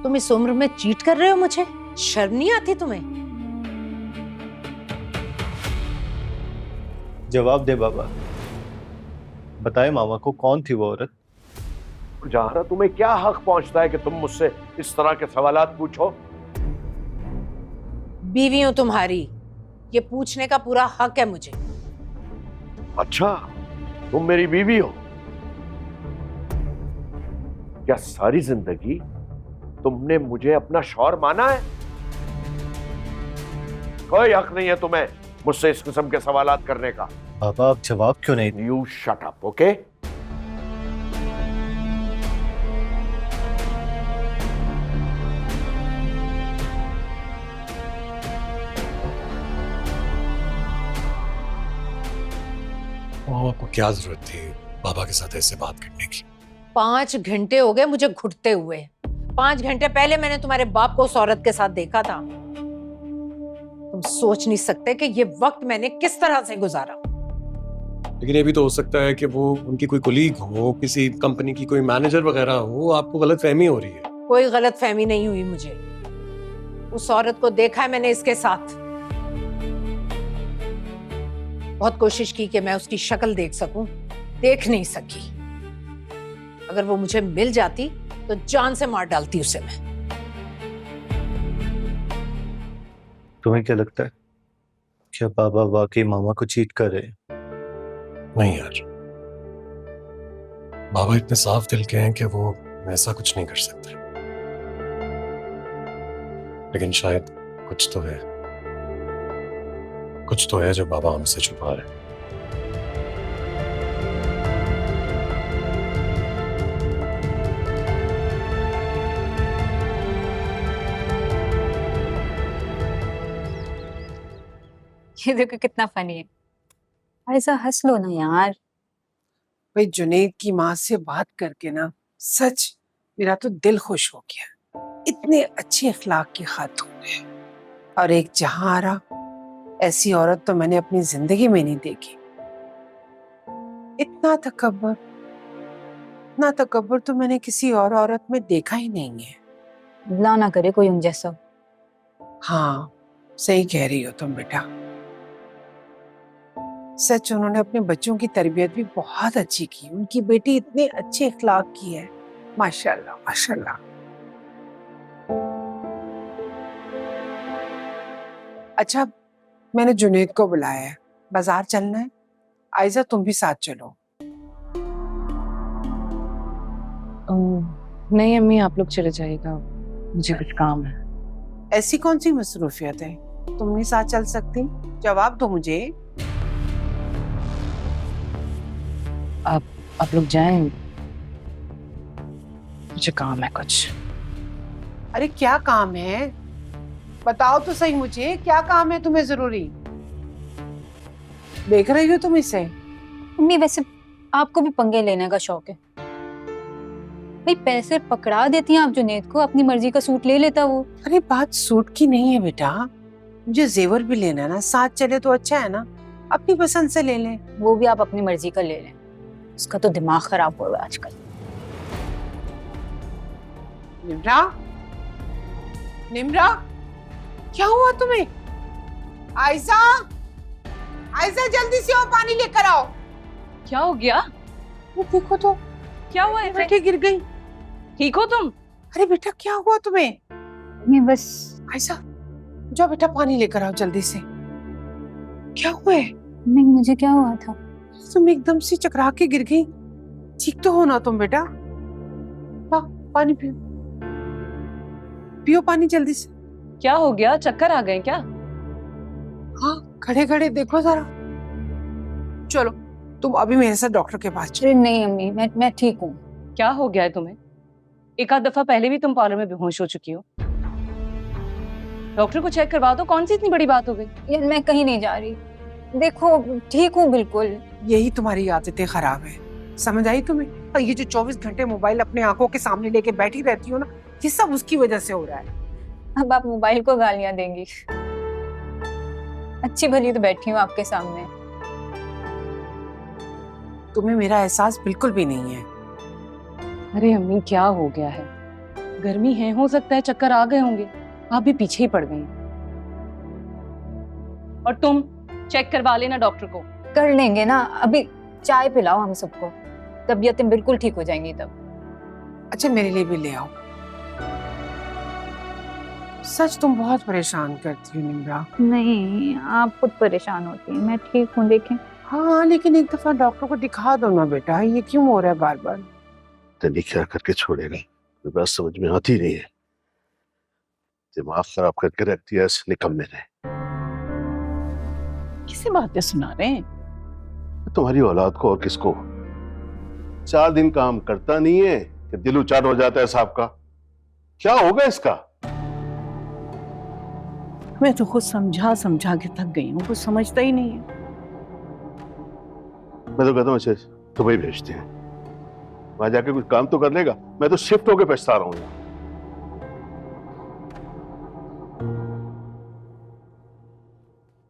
तुम इस उम्र में चीट कर रहे हो मुझे? शर्म नहीं आती तुम्हें? जवाब दे बाबा, बताए मामा को कौन थी वो औरत? जहारा, तुम्हें क्या हक पहुंचता है कि तुम मुझसे इस तरह के सवालात पूछो? बीवी हूं तुम्हारी, ये पूछने का पूरा हक है मुझे। अच्छा, तुम मेरी बीवी हो? क्या सारी जिंदगी तुमने मुझे अपना शौहर माना है? कोई हक नहीं है तुम्हें मुझसे इस किस्म के सवालात करने का। बाबा आप जवाब क्यों नहीं? You shut up, okay? मामा को क्या जरूरत थी बाबा के साथ ऐसे बात करने की? 5 घंटे हो गए मुझे घुटते हुए। 5 घंटे पहले मैंने तुम्हारे बाप को उस औरत के साथ देखा था। तुम सोच नहीं सकते कि ये वक्त मैंने किस तरह से गुजारा। लेकिन ये भी तो हो सकता है कि वो उनकी कोई कुलीग हो, किसी कंपनी की कोई मैनेजर वगैरह हो, आपको गलत फहमी हो रही है। कोई गलत फहमी नहीं हुई मुझे। उस औरत को देखा है मैंने इसके साथ। बहुत कोशिश की कि मैं उसकी शक्ल देख सकूं, देख नहीं सकी। अगर वो मुझे मिल जाती तो जान से मार डालती उसे मैं। तुम्हें क्या लगता है, क्या बाबा वाकई मामा को चीट कर रहे हैं? नहीं यार, बाबा इतने साफ दिल के हैं कि वो ऐसा कुछ नहीं कर सकते। लेकिन शायद कुछ तो है, कुछ तो है जो बाबा हमसे छुपा रहे हैं। ये देखो कितना फनी है। ऐसा हंस लो ना यार। भाई जुनैद की माँ से बात करके ना सच मेरा तो दिल खुश हो गया। इतने अच्छे अखलाक की खातून है और एक जहारा, ऐसी औरत तो मैंने अपनी जिंदगी में नहीं देखी। इतना तकब्बुर तो मैंने किसी और औरत में देखा ही नहीं है। अल्लाह ना करे कोई उन जैसा। हाँ, सही कह रही हो तुम बेटा। सच उन्होंने अपने बच्चों की तरबियत भी बहुत अच्छी की। उनकी बेटी इतने अच्छे अखलाक की है, माशाल्लाह माशाल्लाह। अच्छा, मैंने जुनैद को बुलाया है, बाजार चलना है। आयजा तुम भी साथ चलो। नहीं अम्मी, आप लोग चले जाइएगा, मुझे कुछ काम है। ऐसी कौन सी मसरूफियत है, तुम नहीं साथ चल सकती? जवाब दो मुझे। आप लोग जाएं, मुझे काम है कुछ। अरे क्या काम है, बताओ तो सही मुझे, क्या काम है तुम्हें जरूरी? देख रही हो तुम इसे? मम्मी वैसे आपको भी पंगे लेने का शौक है? भाई पैसे पकड़ा देती हैं आप जुनैद को, अपनी मर्जी का सूट ले लेता वो। अरे बात सूट की नहीं है बेटा, मुझे जेवर भी लेना है ना, साथ चले तो अच्छा है ना, अपनी पसंद से ले लें। वो भी आप अपनी मर्जी का ले लें, उसका तो दिमाग खराब हो रहा है आजकल। निम्रा, निम्रा, क्या हुआ तुम्हें? आयशा, आयशा जल्दी से आओ, पानी लेकर आओ। क्या हो गया? वो देखो तो, क्या हुआ है? बेटे गिर गई। ठीक हो तुम? अरे बेटा क्या हुआ तुम्हें? मैं बस। आयशा जाओ बेटा, पानी लेकर आओ जल्दी से। क्या हुआ है? नहीं मुझे क्या हुआ था? तुम एकदम से चकरा के गिर गई। ठीक तो हो ना तुम बेटा? ला पानी पियो, पियो पानी जल्दी से। क्या हो गया, चक्कर आ गए क्या? हाँ, खड़े खड़े देखो जरा। चलो तुम अभी मेरे साथ डॉक्टर के पास चलो। अरे नहीं अम्मी, मैं ठीक हूँ। क्या हो गया है तुम्हें? एक आध दफा पहले भी तुम पार्लर में बेहोश हो चुकी हो। डॉक्टर को चेक करवा दो, कौन सी इतनी बड़ी बात हो गई? यार मैं कहीं नहीं जा रही, देखो ठीक हूँ बिल्कुल। यही तुम्हारी आदतें खराब है, समझ आई तुम्हें? और ये जो 24 घंटे मोबाइल अपने आंखों के सामने लेके बैठी रहती हो ना, ये सब उसकी वजह से हो रहा है। अब आप मोबाइल को गालियां देंगी? अच्छी भली तो बैठी हूँ आपके सामने। तुम्हें मेरा एहसास बिल्कुल भी नहीं है। अरे अम्मी क्या हो गया है? गर्मी है, हो सकता है चक्कर आ गए होंगे, आप भी पीछे ही पड़ गई हैं। और तुम चेक करवा लेना डॉक्टर को। कर लेंगे ना, अभी चाय पिलाओ हम सबको, तबीयतें बिल्कुल ठीक हो जाएंगी तब। अच्छा मेरे लिए भी ले आओ। सच तुम बहुत परेशान करती हो निम्रा। नहीं, आप खुद परेशान होती हैं, मैं ठीक हूँ, देखें। हाँ लेकिन एक दफा डॉक्टर को दिखा दो ना बेटा, ये क्यों हो रहा है बार बार? तेरी क्या करके छोड़ेगा, तो बात समझ में आती नहीं है। दिमाग खराब करके रखती है इस निकम्मे ने। किसी बातें सुना रहे हैं? तुम्हारी औलाद को और किसको? 4 दिन काम करता नहीं है कि दिल उचाट हो जाता है साहब का। क्या होगा इसका? मैं तो खुद समझा समझा के थक गई हूँ, कुछ समझता ही नहीं है। मैं तो कहता हूँ इसे दुबई भेजते हैं, वहां जाके कुछ काम तो कर लेगा। मैं तो शिफ्ट होके पछता रहा हूँ यहाँ।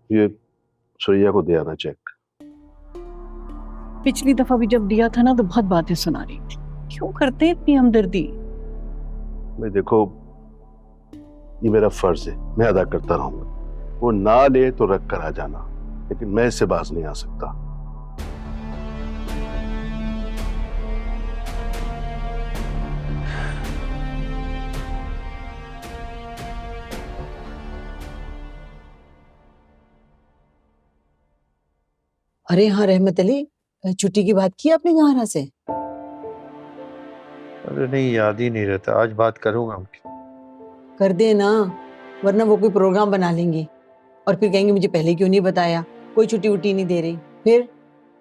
ये सुरैया को दे आना चेक। पिछली दफा भी जब दिया था ना तो बहुत बातें सुना रही थी। क्यों करते हैं इतनी हमदर्दी? मैं देखो, ये मेरा फर्ज है, मैं अदा करता रहूंगा। वो ना ले तो रख कर आ जाना, लेकिन मैं इससे बाज नहीं आ सकता। अरे हाँ रहमत अली, छुट्टी की बात की आपने गहारा से? अरे नहीं, याद ही नहीं रहता। आज बात करूंगा उनकी। कर दे ना, वरना वो कोई प्रोग्राम बना लेंगी और फिर कहेंगे मुझे पहले क्यों नहीं बताया, कोई छुट्टी वुट्टी नहीं दे रही फिर।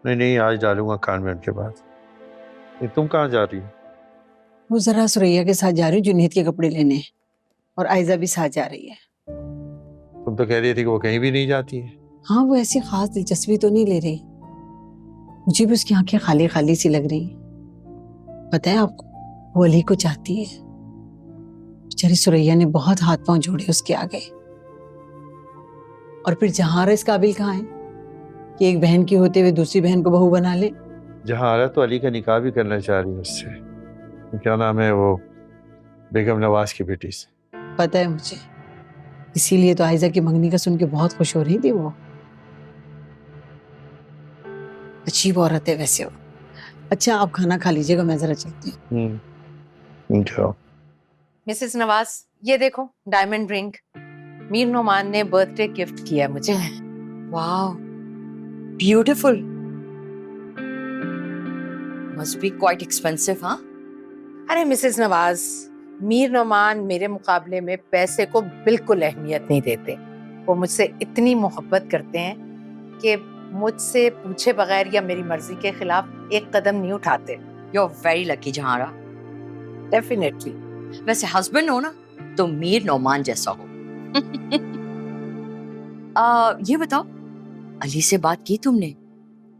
नहीं नहीं, आज डालूंगा कान में उनके बाद। ये तुम कहाँ जा रही हो? वो जरा सुरैया के साथ जा रही हूँ जुनैद के कपड़े लेने, और आयजा भी साथ जा रही है। तुम तो कह रही थी कि वो कहीं भी नहीं जाती है। हाँ वो ऐसी खास दिलचस्पी तो नहीं ले रही, मुझे भी उसकी आंखें खाली खाली सी लग रही। पता है आपको, वो अली को चाहती है। बेचारी सुरैया ने बहुत हाथ पांव जोड़े उसके आगे, और फिर जहां इस काबिल कहाँ है कि एक बहन की होते हुए दूसरी बहन को बहू बना ले। जहाँ आ रहा तो अली का निकाह भी करना चाह रही है उससे। क्या नाम है वो, बेगम नवाज की बेटी से। पता है मुझे, इसीलिए तो आयजा की मंगनी का सुन के बहुत खुश हो रही थी वो। अजीब औरत है वैसे वो। अच्छा आप खाना खा लीजिएगा, मैं जरा चलती हूँ। जाओ। मिसेस नवाज, ये देखो डायमंड रिंग मीर नोमान ने बर्थडे गिफ्ट किया मुझे। Wow, beautiful. Must be quite expensive, हाँ? अरे मिसेस नवाज, मीर नोमान मेरे मुकाबले में पैसे को बिल्कुल अहमियत नहीं देते। वो मुझसे इतनी मोहब्बत करते हैं कि मुझसे पूछे बगैर या मेरी मर्जी के खिलाफ एक कदम नहीं उठाते। You're very lucky, जहारा। डेफिनेटली। वैसे हस्बैंड हो ना तो मीर नौमान जैसा हो। ये बताओ, अली से बात की तुमने?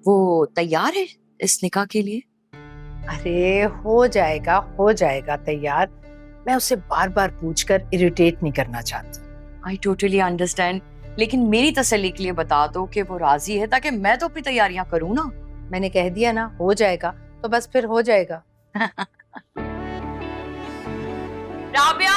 वो तैयार है इस निकाह के लिए? अरे हो जाएगा तैयार। मैं उसे बार बार पूछकर इरिटेट नहीं करना चाहती। आई टोटली अंडरस्टैंड, लेकिन मेरी तसल्ली के लिए बता दो कि वो राजी है, ताकि मैं तो अपनी तैयारियां करूँ ना। मैंने कह दिया ना हो जाएगा, तो बस फिर हो जाएगा। राबिया,